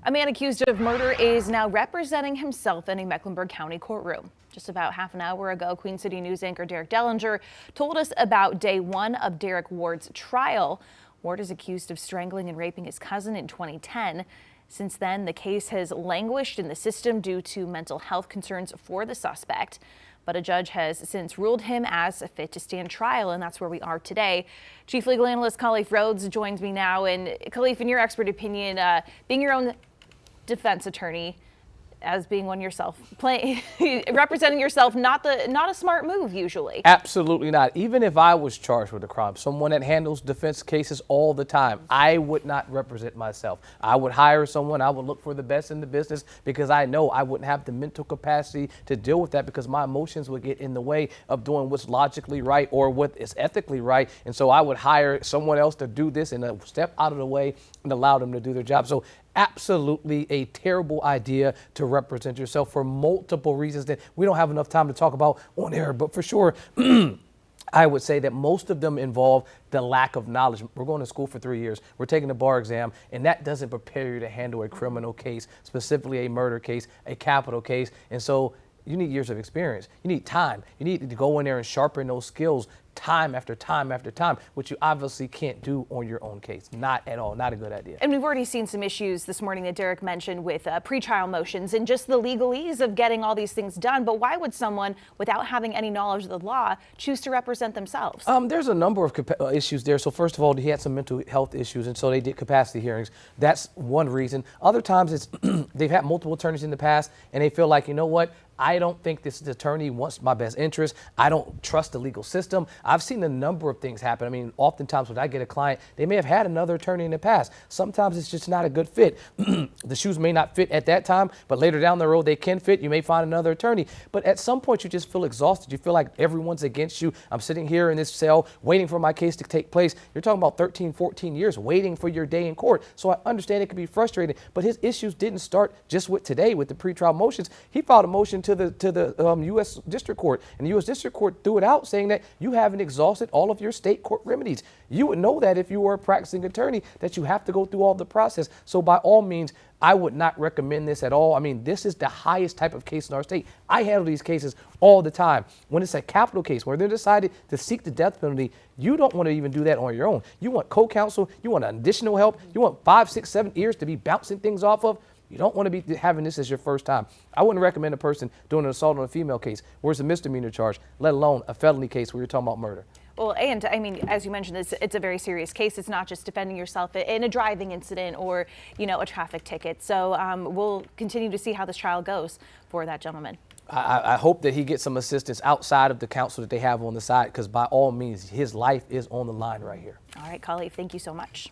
A man accused of murder is now representing himself in a Mecklenburg County courtroom. Just about half an hour ago, Queen City News anchor Derek Dellinger told us about day one of Derek Ward's trial. Ward is accused of strangling and raping his cousin in 2010. Since then, the case has languished in the system due to mental health concerns for the suspect. But a judge has since ruled him as fit to stand trial, and that's where we are today. Chief Legal Analyst Khalif Rhodes joins me now. And Khalif, in your expert opinion, being your own defense attorney, as being one yourself, representing yourself, not a smart move usually. Absolutely not. Even if I was charged with a crime, someone that handles defense cases all the time, I would not represent myself. I would hire someone. I would look for the best in the business because I know I wouldn't have the mental capacity to deal with that because my emotions would get in the way of doing what's logically right or what is ethically right. And so I would hire someone else to do this and step out of the way and allow them to do their job. So absolutely a terrible idea to represent yourself for multiple reasons that we don't have enough time to talk about on air. But for sure, I would say that most of them involve the lack of knowledge. We're going to school for 3 years. We're taking the bar exam, and that doesn't prepare you to handle a criminal case, specifically a murder case, a capital case. And so you need years of experience. You need time. You need to go in there and sharpen those skills time after time after time, which you obviously can't do on your own case. Not at all. Not a good idea. And we've already seen some issues this morning that Derek mentioned with pretrial motions and just the legalese of getting all these things done. But why would someone, without having any knowledge of the law, choose to represent themselves? There's a number of issues there. So first of all, he had some mental health issues, and so they did capacity hearings. That's one reason. Other times it's they've had multiple attorneys in the past, and they feel like, you know what? I don't think this attorney wants my best interest. I don't trust the legal system. I've seen a number of things happen. I mean, oftentimes when I get a client, they may have had another attorney in the past. Sometimes it's just not a good fit. The shoes may not fit at that time, but later down the road they can fit. You may find another attorney. But at some point you just feel exhausted. You feel like everyone's against you. I'm sitting here in this cell waiting for my case to take place. You're talking about 13, 14 years waiting for your day in court. So I understand it can be frustrating, but his issues didn't start just with today with the pretrial motions. He filed a motion to the U.S. District Court, and the U.S. District Court threw it out saying that you haven't exhausted all of your state court remedies. You would know that if you were a practicing attorney that you have to go through all the process. So by all means, I would not recommend this at all. I mean, this is the highest type of case in our state. I handle these cases all the time. When it's a capital case where they're decided to seek the death penalty, you don't want to even do that on your own. You want co-counsel, you want additional help, you want 5, 6, 7 ears to be bouncing things off of. You don't want to be having this as your first time. I wouldn't recommend a person doing an assault on a female case where it's a misdemeanor charge, let alone a felony case where you're talking about murder. Well, and I mean, as you mentioned, it's a very serious case. It's not just defending yourself in a driving incident or, you know, a traffic ticket. So we'll continue to see how this trial goes for that gentleman. I hope that he gets some assistance outside of the counsel that they have on the side, because by all means, his life is on the line right here. All right, Khalif, thank you so much.